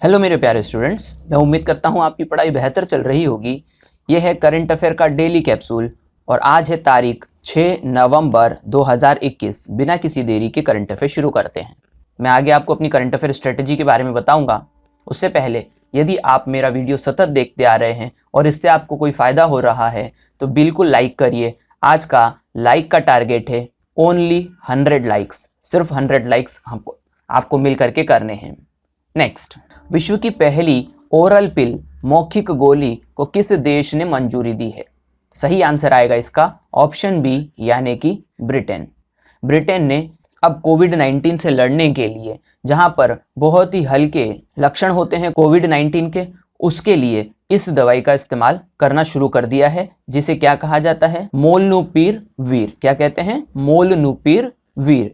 Hello मेरे प्यारे students, मैं उम्मीद करता हूँ आपकी पढ़ाई बेहतर चल रही होगी। यह है करंट अफेयर का डेली कैप्सूल और आज है तारीख 6 नवंबर 2021। बिना किसी देरी के करंट अफेयर शुरू करते हैं। मैं आगे आपको अपनी करंट अफेयर स्ट्रेटजी के बारे में बताऊंगा। उससे पहले यदि आप मेरा वीडियो सतत देखते आ रहे हैं और इससे आपको कोई फ़ायदा हो रहा है तो बिल्कुल लाइक करिए। आज का लाइक का टारगेट है ओनली 100 लाइक्स, सिर्फ 100 लाइक्स आपको मिल करके करने हैं। नेक्स्ट, विश्व की पहली ओरल पिल मौखिक गोली को किस देश ने मंजूरी दी है? सही आंसर आएगा इसका ऑप्शन बी यानी कि ब्रिटेन। ब्रिटेन ने अब कोविड-19 से लड़ने के लिए, जहां पर बहुत ही हल्के लक्षण होते हैं कोविड-19 के, उसके लिए इस दवाई का इस्तेमाल करना शुरू कर दिया है, जिसे क्या कहा जाता है? मोलनुपीरवीर। क्या कहते हैं? मोलनुपीरवीर।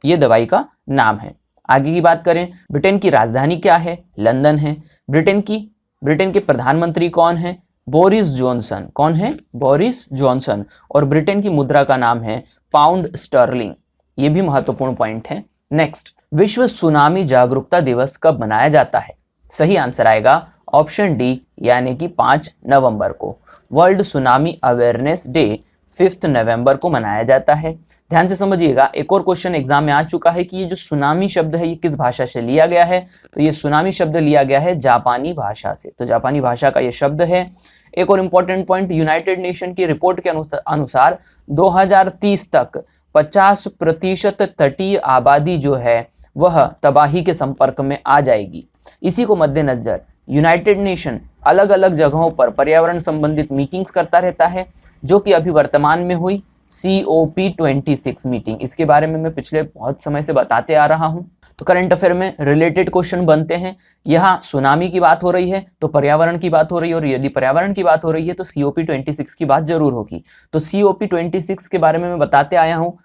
ये दवाई का नाम है। आगे की बात करें, ब्रिटेन की राजधानी क्या है? लंदन है। ब्रिटेन के प्रधानमंत्री कौन है? Boris Johnson. कौन है? Boris Johnson. और ब्रिटेन की मुद्रा का नाम है पाउंड स्टर्लिंग। ये भी महत्वपूर्ण पॉइंट है। नेक्स्ट, विश्व सुनामी जागरूकता दिवस कब मनाया जाता है? सही आंसर आएगा ऑप्शन डी यानी कि 5 नवंबर को। वर्ल्ड सुनामी अवेयरनेस डे 5 नवंबर को मनाया जाता है। ध्यान से समझिएगा, एक और क्वेश्चन एग्जाम में आ चुका है कि ये जो सुनामी शब्द है ये किस भाषा से लिया गया है? तो ये सुनामी शब्द लिया गया है जापानी भाषा से। तो जापानी भाषा का ये शब्द है। एक और इंपॉर्टेंट पॉइंट, यूनाइटेड नेशन की रिपोर्ट के अनुसार 2030 तक 50% तटीय आबादी जो है वह तबाही के संपर्क में आ जाएगी। इसी को मद्देनजर यूनाइटेड नेशन अलग अलग जगहों पर पर्यावरण संबंधित मीटिंग्स करता रहता है, जो कि अभी वर्तमान में हुई COP26 मीटिंग। इसके बारे में मैं पिछले बहुत समय से बताते आ रहा हूं। तो करंट अफेयर में रिलेटेड क्वेश्चन बनते हैं। यहाँ सुनामी की बात हो रही है तो पर्यावरण की बात हो रही है, और यदि पर्यावरण की बात हो रही है तो COP26 की बात जरूर होगी। तो COP26 के बारे में मैं बताते आया हूँ।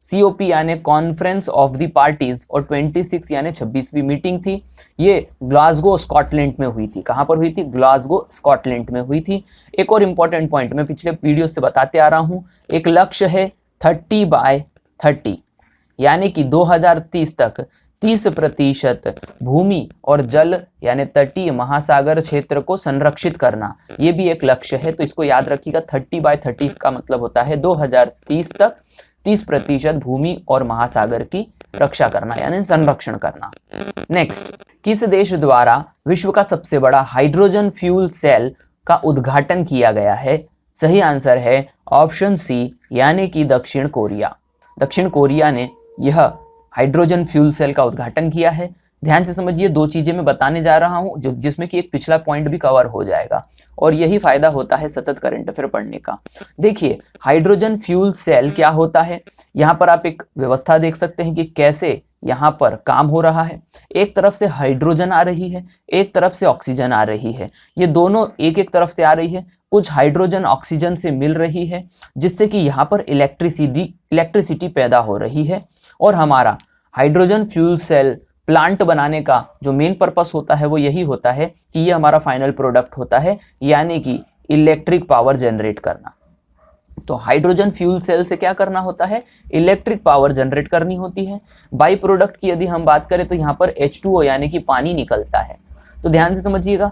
COP यानी कॉन्फ्रेंस ऑफ द पार्टीज और 26 यानी 26वीं मीटिंग थी। ये ग्लासगो स्कॉटलैंड में हुई थी। कहां पर हुई थी? ग्लासगो स्कॉटलैंड में हुई थी। एक और इंपॉर्टेंट पॉइंट मैं पिछले वीडियो से बताते आ रहा हूं। एक लक्ष्य है 30/30 यानी कि 2030 तक 30% भूमि और जल यानी तटीय महासागर क्षेत्र को संरक्षित करना, ये भी एक लक्ष्य है। तो इसको याद रखिएगा, 30/30 का मतलब होता है 2030 तक 30% भूमि और महासागर की रक्षा करना यानी संरक्षण करना। नेक्स्ट, किस देश द्वारा विश्व का सबसे बड़ा हाइड्रोजन फ्यूल सेल का उद्घाटन किया गया है? सही आंसर है ऑप्शन सी यानी कि दक्षिण कोरिया। दक्षिण कोरिया ने यह हाइड्रोजन फ्यूल सेल का उद्घाटन किया है। ध्यान से समझिए, दो चीजें मैं बताने जा रहा हूं जिसमें कि एक पिछला पॉइंट भी कवर हो जाएगा, और यही फायदा होता है सतत करंट अफेयर पढ़ने का। देखिए, हाइड्रोजन फ्यूल सेल क्या होता है। यहाँ पर आप एक व्यवस्था देख सकते हैं कि कैसे यहाँ पर काम हो रहा है। एक तरफ से हाइड्रोजन आ रही है, एक तरफ से ऑक्सीजन आ रही है। ये दोनों एक एक तरफ से आ रही है। कुछ हाइड्रोजन ऑक्सीजन से मिल रही है, जिससे कि यहाँ पर इलेक्ट्रिसिटी पैदा हो रही है। और हमारा हाइड्रोजन फ्यूल सेल प्लांट बनाने का जो मेन पर्पस होता है वो यही होता है कि ये हमारा फाइनल प्रोडक्ट होता है, यानी कि इलेक्ट्रिक पावर जनरेट करना। तो हाइड्रोजन फ्यूल सेल से क्या करना होता है? इलेक्ट्रिक पावर जनरेट करनी होती है। बाई प्रोडक्ट की यदि हम बात करें तो यहाँ पर H2O यानी कि पानी निकलता है। तो ध्यान से समझिएगा,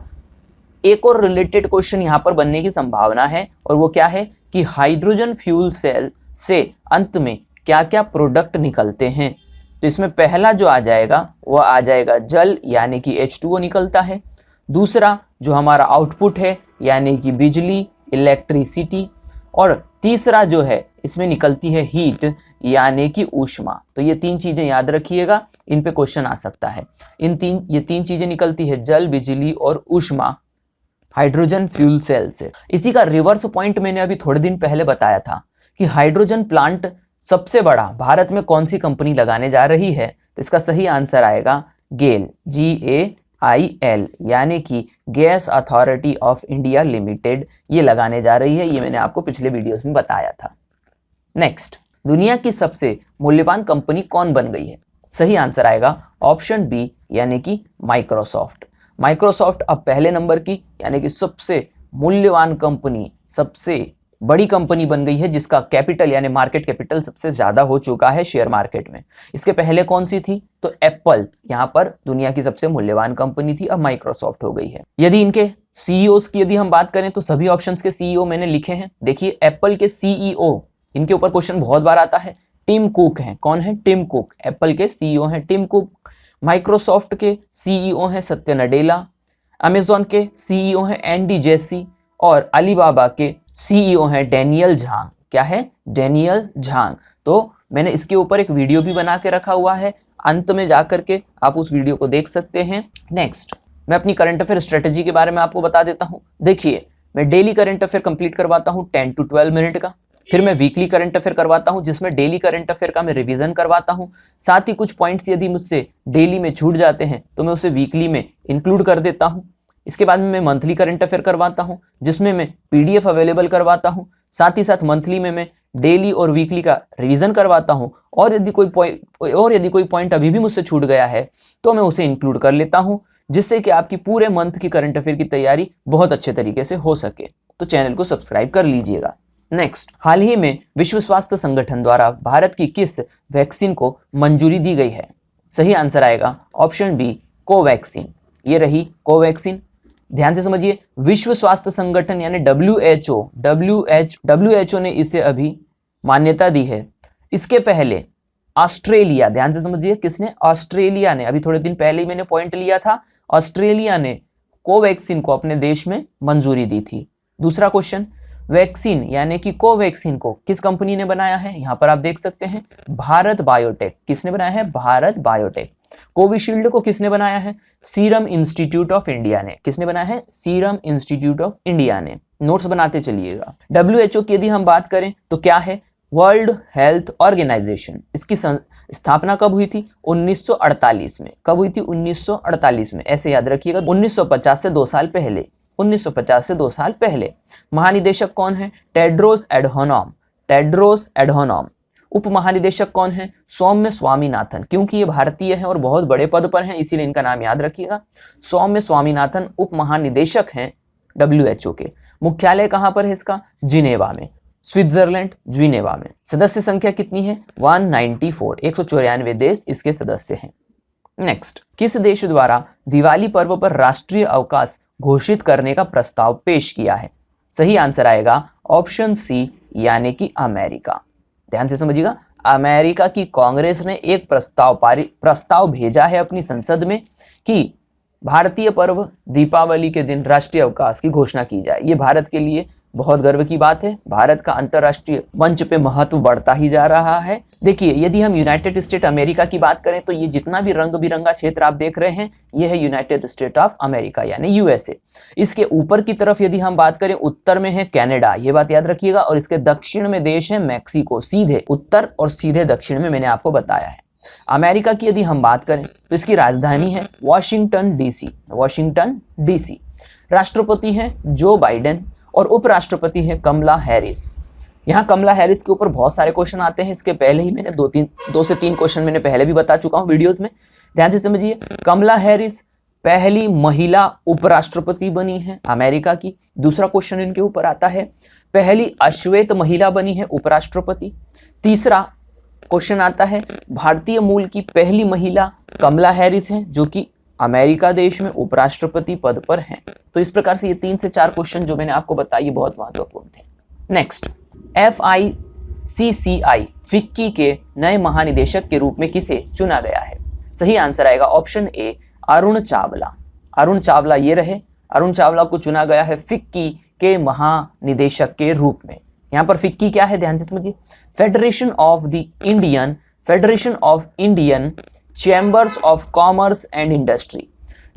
एक और रिलेटेड क्वेश्चन यहाँ पर बनने की संभावना है, और वो क्या है कि हाइड्रोजन फ्यूल सेल से अंत में क्या क्या प्रोडक्ट निकलते हैं। तो इसमें पहला जो आ जाएगा वह आ जाएगा जल यानी कि H2O निकलता है। दूसरा जो हमारा आउटपुट है यानी कि बिजली, इलेक्ट्रिसिटी। और तीसरा जो है इसमें निकलती है हीट यानी कि ऊष्मा। तो ये तीन चीजें याद रखिएगा, इन पे क्वेश्चन आ सकता है। ये तीन चीजें निकलती है, जल, बिजली और ऊष्मा, हाइड्रोजन फ्यूल सेल से। इसी का रिवर्स पॉइंट मैंने अभी थोड़े दिन पहले बताया था कि हाइड्रोजन प्लांट सबसे बड़ा भारत में कौन सी कंपनी लगाने जा रही है। तो इसका सही आंसर आएगा गेल, GAIL यानी कि gas authority of India limited, ये लगाने जा रही है। ये मैंने आपको पिछले वीडियोस में बताया था। नेक्स्ट, दुनिया की सबसे मूल्यवान कंपनी कौन बन गई है? सही आंसर आएगा ऑप्शन बी यानी कि माइक्रोसॉफ्ट। माइक्रोसॉफ्ट अब पहले नंबर की यानी कि सबसे मूल्यवान कंपनी, सबसे बड़ी कंपनी बन गई है जिसका कैपिटल यानी मार्केट कैपिटल सबसे ज्यादा हो चुका है शेयर मार्केट में। इसके पहले कौन सी थी? तो एप्पल यहाँ पर दुनिया की सबसे मूल्यवान कंपनी थी, अब माइक्रोसॉफ्ट हो गई है। यदि इनके सीईओ की यदि हम बात करें तो सभी ऑप्शंस के सीईओ मैंने लिखे हैं। देखिए एप्पल के सीईओ, इनके ऊपर क्वेश्चन बहुत बार आता है, टिम कुक हैं। कौन है? Tim Cook. एप्पल के सीईओ हैं टिम कुक। माइक्रोसॉफ्ट के सीईओ हैं सत्य नडेला। अमेजॉन के सीईओ हैं एंडी जेसी और अलीबाबा के सीईओ हैं डेनियल झांग। क्या है? Daniel Zhang. तो मैंने इसके ऊपर एक वीडियो भी बना के रखा हुआ है, अंत में जाकर के आप उस वीडियो को देख सकते हैं। नेक्स्ट मैं अपनी करंट अफेयर स्ट्रेटेजी के बारे में आपको बता देता हूं। देखिए मैं डेली करंट अफेयर कंप्लीट करवाता हूं 10 to 12 मिनट का, फिर मैं वीकली करंट अफेयर करवाता हूं जिसमें डेली करंट अफेयर का मैं रिवीजन करवाता हूं। साथ ही कुछ पॉइंट्स यदि मुझसे डेली में छूट जाते हैं तो मैं उसे वीकली में इंक्लूड कर देता हूं। इसके बाद में मैं मंथली करंट अफेयर करवाता हूं जिसमें मैं पीडीएफ अवेलेबल करवाता हूं। साथ ही साथ मंथली में मैं डेली और वीकली का रिवीजन करवाता हूं, और यदि कोई पॉइंट अभी भी मुझसे छूट गया है तो मैं उसे इंक्लूड कर लेता हूं, जिससे कि आपकी पूरे मंथ की करंट अफेयर की तैयारी बहुत अच्छे तरीके से हो सके। तो चैनल को सब्सक्राइब कर लीजिएगा। नेक्स्ट, हाल ही में विश्व स्वास्थ्य संगठन द्वारा भारत की किस वैक्सीन को मंजूरी दी गई है? सही आंसर आएगा ऑप्शन बी, कोवैक्सीन। ये रही कोवैक्सीन। ध्यान से समझिए, विश्व स्वास्थ्य संगठन यानी WHO ने इसे अभी मान्यता दी है। इसके पहले ऑस्ट्रेलिया, ध्यान से समझिए, किसने? ऑस्ट्रेलिया ने। अभी थोड़े दिन पहले ही मैंने पॉइंट लिया था, ऑस्ट्रेलिया ने कोवैक्सीन को अपने देश में मंजूरी दी थी। दूसरा क्वेश्चन, वैक्सीन यानी कि कोवैक्सीन को किस कंपनी ने बनाया है? यहां पर आप देख सकते हैं भारत बायोटेक। किसने बनाया है? भारत बायोटेक। कोविशील्ड को किसने बनाया है? सीरम इंस्टीट्यूट ऑफ इंडिया ने। किसने बनाया है? सीरम इंस्टीट्यूट ऑफ इंडिया ने। नोट्स बनाते चलिएगा। WHO की यदि हम बात करें तो क्या है? World health organisation. इसकी स्थापना कब हुई थी? 1948 में। कब हुई थी? 1948 में। ऐसे याद रखिएगा, 1950 से 2 साल पहले। 1950 से 2 साल पहले। महानिदेशक कौन है? टेड्रोस एडहानोम। टेड्रोस एडहानोम। उप महानिदेशक कौन है? सौम्य स्वामीनाथन। क्योंकि ये भारतीय है और बहुत बड़े पद पर हैं, इसीलिए इनका नाम याद रखिएगा। सौम्य स्वामीनाथन उप महानिदेशक हैं WHO के। मुख्यालय कहां पर है इसका? जिनेवा में, स्विट्जरलैंड, जिनेवा में। सदस्य संख्या कितनी है? 194। 194 देश इसके सदस्य हैं। नेक्स्ट, किस देश द्वारा दिवाली पर्व पर राष्ट्रीय अवकाश घोषित करने का प्रस्ताव पेश किया है? सही आंसर आएगा ऑप्शन सी, यानी कि अमेरिका। ध्यान से समझिएगा, अमेरिका की कांग्रेस ने एक प्रस्ताव भेजा है अपनी संसद में कि भारतीय पर्व दीपावली के दिन राष्ट्रीय अवकाश की घोषणा की जाए। ये भारत के लिए बहुत गर्व की बात है। भारत का अंतर्राष्ट्रीय मंच पे महत्व बढ़ता ही जा रहा है। देखिए, यदि हम यूनाइटेड स्टेट अमेरिका की बात करें तो ये जितना भी रंग बिरंगा क्षेत्र आप देख रहे हैं, ये है यूनाइटेड स्टेट ऑफ अमेरिका यानी USA। इसके ऊपर की तरफ यदि हम बात करें, उत्तर में है कनाडा, ये बात याद रखिएगा, और इसके दक्षिण में देश है मैक्सिको। सीधे उत्तर और सीधे दक्षिण में मैंने आपको बताया है। अमेरिका की यदि हम बात करें तो इसकी राजधानी है वॉशिंगटन DC। Washington DC। राष्ट्रपति हैं जो बाइडेन और उपराष्ट्रपति हैं कमला हैरिस। यहाँ कमला हैरिस के ऊपर बहुत सारे क्वेश्चन आते हैं। इसके पहले ही मैंने 2 से 3 क्वेश्चन मैंने पहले भी बता चुका हूँ वीडियोस में। ध्यान से समझिए, कमला हैरिस पहली महिला उपराष्ट्रपति बनी है अमेरिका की। दूसरा क्वेश्चन इनके ऊपर आता है, पहली अश्वेत महिला बनी है उपराष्ट्रपति। तीसरा क्वेश्चन आता है, भारतीय मूल की पहली महिला कमला हैरिस है जो कि अमेरिका देश में उपराष्ट्रपति पद पर हैं। तो इस प्रकार से ये 3 से 4 क्वेश्चन जो मैंने आपको बताए ये बहुत महत्वपूर्ण थे। नेक्स्ट, FICCI फिक्की के नए महानिदेशक के रूप में किसे चुना गया है? सही आंसर आएगा ऑप्शन ए, अरुण चावला। अरुण चावला ये रहे। अरुण चावला को चुना गया है फिक्की के महानिदेशक के रूप में। यहाँ पर फिक्की क्या है? ध्यान से समझिए, federation of Indian chambers of commerce and industry.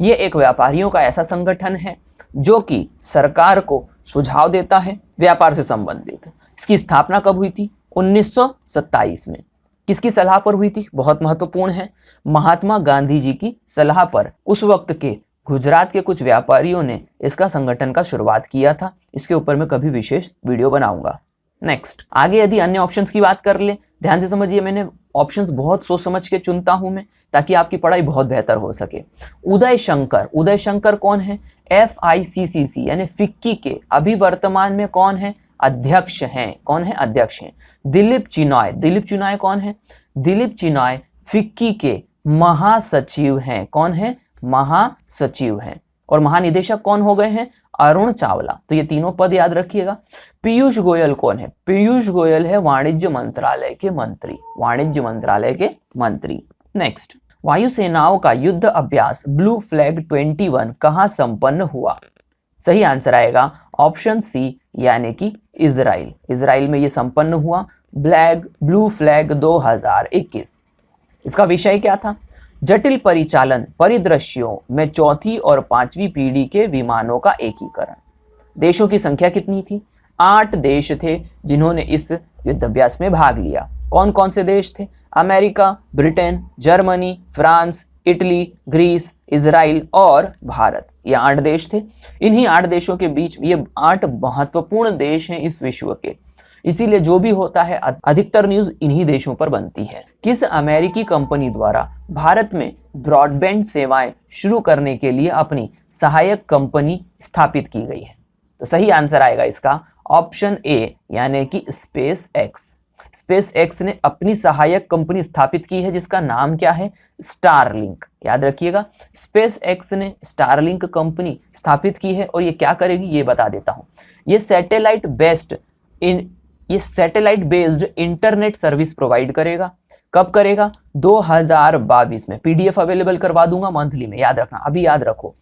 ये एक व्यापारियों का ऐसा संगठन है जो कि सरकार को सुझाव देता है व्यापार से संबंधित। इसकी स्थापना कब हुई थी? 1927 में। किसकी सलाह पर हुई थी? बहुत महत्वपूर्ण है, महात्मा गांधी जी की सलाह पर उस वक्त के गुजरात के कुछ व्यापारियों ने इसका संगठन का शुरुआत किया था। इसके ऊपर मैं कभी विशेष वीडियो बनाऊंगा। नेक्स्ट, आगे यदि अन्य ऑप्शंस की बात कर ले, ध्यान से समझिए, मैंने ऑप्शंस बहुत सोच समझ के चुनता हूं मैं, ताकि आपकी पढ़ाई बहुत बेहतर हो सके। उदय शंकर। उदय शंकर कौन है? FICCI यानी फिक्की के अभी वर्तमान में कौन है? अध्यक्ष हैं। कौन है? अध्यक्ष हैं। दिलीप चिनॉय, दिलीप चिनॉय कौन है? दिलीप चिनॉय फिक्की के महासचिव हैं। कौन है? महासचिव हैं। और महानिदेशक कौन हो गए हैं? अरुण चावला। तो ये तीनों पद याद रखिएगा। पीयूष गोयल कौन है? पीयूष गोयल है वाणिज्य मंत्रालय के मंत्री, वाणिज्य मंत्रालय के मंत्री। नेक्स्ट, वायुसेनाओं का युद्ध अभ्यास ब्लू फ्लैग 21 कहां संपन्न हुआ? सही आंसर आएगा ऑप्शन सी, यानी कि इजराइल। इजराइल में यह संपन्न हुआ ब्लू फ्लैग 2021। इसका विषय क्या था? जटिल परिचालन परिदृश्यों में चौथी और पांचवी पीढ़ी के विमानों का एकीकरण। देशों की संख्या कितनी थी? 8 देश थे जिन्होंने इस युद्धाभ्यास में भाग लिया। कौन कौन से देश थे? America, Britain, Germany, France, Italy, Greece, Israel और भारत। ये 8 देश थे। इन्हीं 8 देशों के बीच ये 8 महत्वपूर्ण देश हैं इस विश्व के, इसीलिए जो भी होता है अधिकतर न्यूज इन्हीं देशों पर बनती है। किस अमेरिकी कंपनी द्वारा भारत में ब्रॉडबैंड सेवाएं शुरू करने के लिए अपनी सहायक कंपनी स्थापित की गई है? तो सही आंसर आएगा इसका ऑप्शन ए, यानी कि स्पेस एक्स। स्पेस एक्स ने अपनी सहायक कंपनी स्थापित की है जिसका नाम क्या है? स्टारलिंक। याद रखिएगा, स्पेस एक्स ने स्टारलिंक कंपनी स्थापित की है और ये क्या करेगी ये बता देता हूं। ये satellite based internet service provide करेगा। कब करेगा? 2022 में। पीडीएफ अवेलेबल करवा दूंगा मंथली में, याद रखना, अभी याद रखो।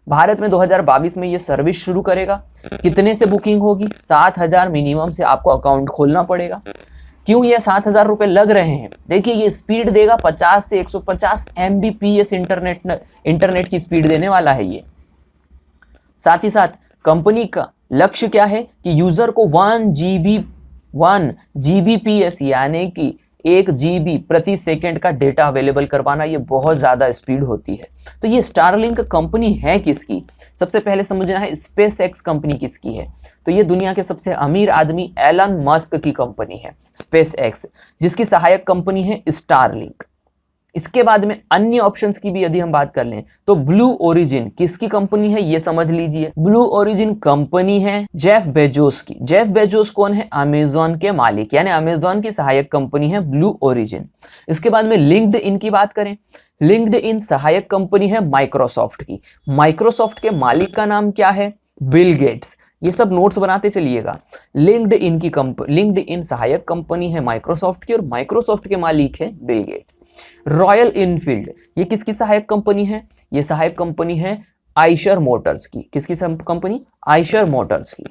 भारत में 2022 में ये सर्विस शुरू करेगा। कितने से बुकिंग होगी? 7,000 मिनिमम से आपको अकाउंट खोलना पड़ेगा। क्यों ये 7,000 रुपए लग रहे हैं? देखिए ये स्पीड देगा 50 से 150 MBPS इंटरनेट की स्पीड देने वाला है ये। साथ ही साथ कंपनी का लक्ष्य क्या है कि यूजर को 1 GBPS यानी कि 1 GB प्रति सेकंड का डेटा अवेलेबल करवाना। ये बहुत ज्यादा स्पीड होती है। तो ये स्टारलिंक कंपनी है किसकी? सबसे पहले समझना है स्पेस एक्स कंपनी किसकी है। तो ये दुनिया के सबसे अमीर आदमी एलन मस्क की कंपनी है स्पेस एक्स, जिसकी सहायक कंपनी है स्टारलिंक। इसके बाद में अन्य ऑप्शंस की भी यदि हम बात कर लें तो ब्लू ओरिजिन किसकी कंपनी है ये समझ लीजिए। ब्लू ओरिजिन कंपनी है जेफ बेजोस की। जेफ बेजोस कौन है? अमेजॉन के मालिक, यानी अमेजॉन की सहायक कंपनी है ब्लू ओरिजिन। इसके बाद में लिंक्ड इन की बात करें, लिंक्ड इन सहायक कंपनी है माइक्रोसॉफ्ट की। माइक्रोसॉफ्ट के मालिक का नाम क्या है? Bill Gates. ये सब नोट्स बनाते चलिएगा। लिंक्ड इन सहायक कंपनी है माइक्रोसॉफ्ट की और माइक्रोसॉफ्ट के मालिक है बिल गेट्स। रॉयल इनफील्ड ये किसकी सहायक कंपनी है? ये सहायक कंपनी है आइशर मोटर्स की। किसकी कंपनी? आइशर मोटर्स की।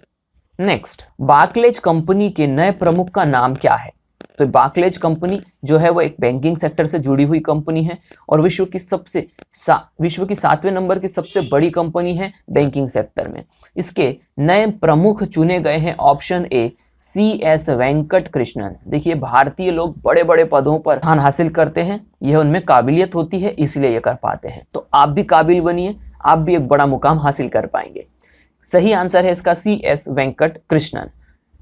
नेक्स्ट, बार्कलेज कंपनी के नए प्रमुख का नाम क्या है? तो बार्कलेज कंपनी जो है वो एक बैंकिंग सेक्टर से जुड़ी हुई कंपनी है और विश्व की 7वें नंबर की सबसे बड़ी कंपनी है बैंकिंग सेक्टर में। इसके नए प्रमुख चुने गए हैं option A CS Venkat Krishnan. देखिए भारतीय लोग बड़े बड़े पदों पर स्थान हासिल करते हैं, यह उनमें काबिलियत होती है इसलिए ये कर पाते हैं। तो आप भी काबिल बनिए, आप भी एक बड़ा मुकाम हासिल कर पाएंगे। सही आंसर है इसका CS वेंकट कृष्णन।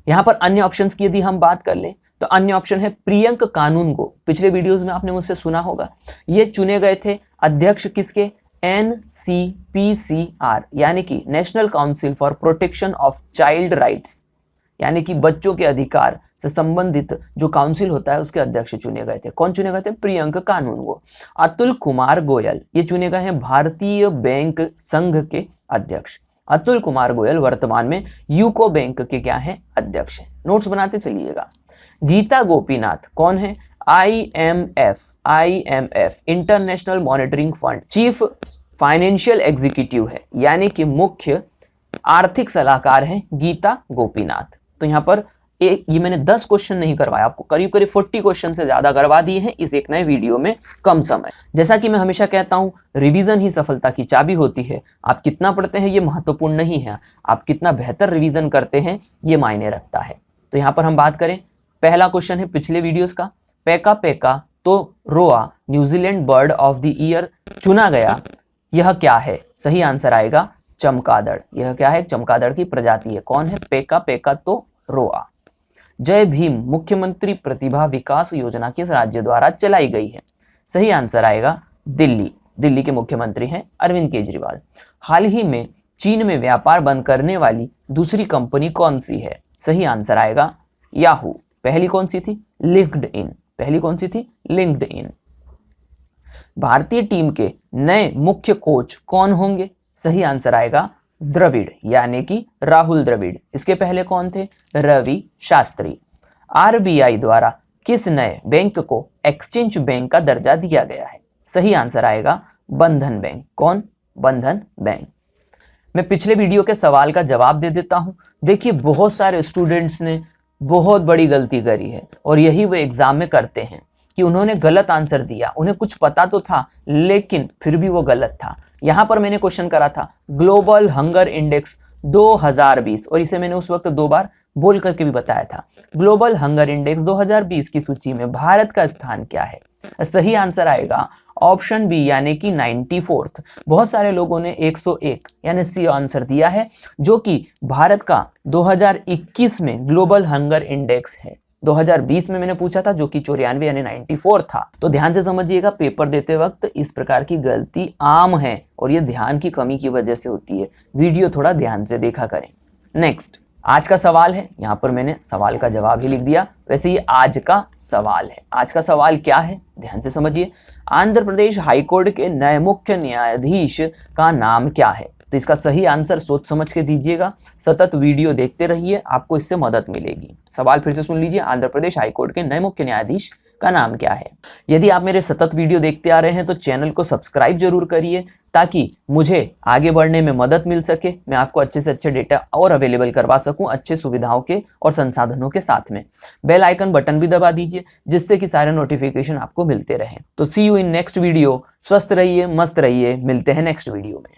यहाँ पर अन्य ऑप्शंस की यदि हम बात कर लें तो अन्य ऑप्शन है प्रियंक कानूनगो। पिछले वीडियोस में आपने मुझसे सुना होगा। ये चुने गए थे अध्यक्ष किसके? NCPCR यानी कि national council for protection of child rights, यानी कि बच्चों के अधिकार से संबंधित जो काउंसिल होता है उसके अध्यक्ष चुने गए थे। कौन चुने गए थे? प्रियंक कानूनगो। अतुल कुमार गोयल ये चुने गए हैं भारतीय बैंक संघ के अध्यक्ष। अतुल कुमार गोयल वर्तमान में यूको बैंक के क्या हैं? अध्यक्ष हैं। नोट्स बनाते चलिएगा। गीता गोपीनाथ कौन है? IMF international monitoring fund chief financial executive है, यानी कि मुख्य आर्थिक सलाहकार है गीता गोपीनाथ। तो यहाँ पर ये मैंने 10 क्वेश्चन नहीं करवाया, आपको करीब 40 क्वेश्चन से ज्यादा करवा दिए हैं इस एक नए वीडियो में कम समय। जैसा कि मैं हमेशा कहता हूं रिवीजन ही सफलता की चाबी होती है। आप कितना पढ़ते हैं ये महत्वपूर्ण नहीं है, आप कितना बेहतर रिवीजन करते हैं ये मायने रखता है। तो यहाँ पर हम बात करें, पहला क्वेश्चन है पिछले वीडियोस का, पेका पेका तो रोआ New Zealand bird of the year चुना गया, यह क्या है? सही आंसर आएगा चमगादड़। यह क्या है? चमगादड़ की प्रजाति है। कौन है? पेका पेका तो रोआ। जय भीम मुख्यमंत्री प्रतिभा विकास योजना किस राज्य द्वारा चलाई गई है? सही आंसर आएगा दिल्ली। दिल्ली के मुख्यमंत्री हैं अरविंद केजरीवाल। हाल ही में चीन में व्यापार बंद करने वाली दूसरी कंपनी कौन सी है? सही आंसर आएगा याहू। पहली कौन सी थी? लिंक्डइन। पहली कौन सी थी? लिंक्डइन। भारतीय टीम के नए मुख्य कोच कौन होंगे? सही आंसर आएगा द्रविड़, यानी कि राहुल द्रविड़। इसके पहले कौन थे? रवि शास्त्री। आरबीआई द्वारा किस नए बैंक को एक्सचेंज बैंक का दर्जा दिया गया है? सही आंसर आएगा बंधन बैंक। कौन? बंधन बैंक। मैं पिछले वीडियो के सवाल का जवाब दे देता हूं। देखिए, बहुत सारे स्टूडेंट्स ने बहुत बड़ी गलती करी है और यही वो एग्जाम में करते हैं कि उन्होंने गलत आंसर दिया। उन्हें कुछ पता तो था लेकिन फिर भी वो गलत था। यहां पर मैंने क्वेश्चन करा था ग्लोबल हंगर इंडेक्स 2020 और इसे मैंने उस वक्त 2 बार बोल करके भी बताया था। ग्लोबल हंगर इंडेक्स 2020 की सूची में भारत का स्थान क्या है? सही आंसर आएगा ऑप्शन बी, यानी कि 94th। बहुत सारे लोगों ने 101 यानी सी आंसर दिया है, जो कि भारत का 2021 में ग्लोबल हंगर इंडेक्स है। 2020 में मैंने पूछा था, जो कि 94 यानी 94 था। तो ध्यान से समझिएगा, पेपर देते वक्त इस प्रकार की गलती आम है और ये ध्यान की कमी की वजह से होती है। वीडियो थोड़ा ध्यान से देखा करें। नेक्स्ट, आज का सवाल है। यहां पर मैंने सवाल का जवाब ही लिख दिया, वैसे ये आज का सवाल है। आज का सवाल क्या है? ध्यान से समझिए। आंध्र प्रदेश हाईकोर्ट के नए मुख्य न्यायाधीश का नाम क्या है? तो इसका सही आंसर सोच समझ के दीजिएगा। सतत वीडियो देखते रहिए, आपको इससे मदद मिलेगी। सवाल फिर से सुन लीजिए। आंध्र प्रदेश हाईकोर्ट के नए मुख्य न्यायाधीश का नाम क्या है? यदि आप मेरे सतत वीडियो देखते आ रहे हैं तो चैनल को सब्सक्राइब जरूर करिए, ताकि मुझे आगे बढ़ने में मदद मिल सके। मैं आपको अच्छे से अच्छे डेटा और अवेलेबल करवा सकूं, अच्छे सुविधाओं के और संसाधनों के साथ में। बेल आइकन बटन भी दबा दीजिए, जिससे कि सारे नोटिफिकेशन आपको मिलते रहें। तो सी यू इन नेक्स्ट वीडियो। स्वस्थ रहिए, मस्त रहिए, मिलते हैं नेक्स्ट वीडियो में।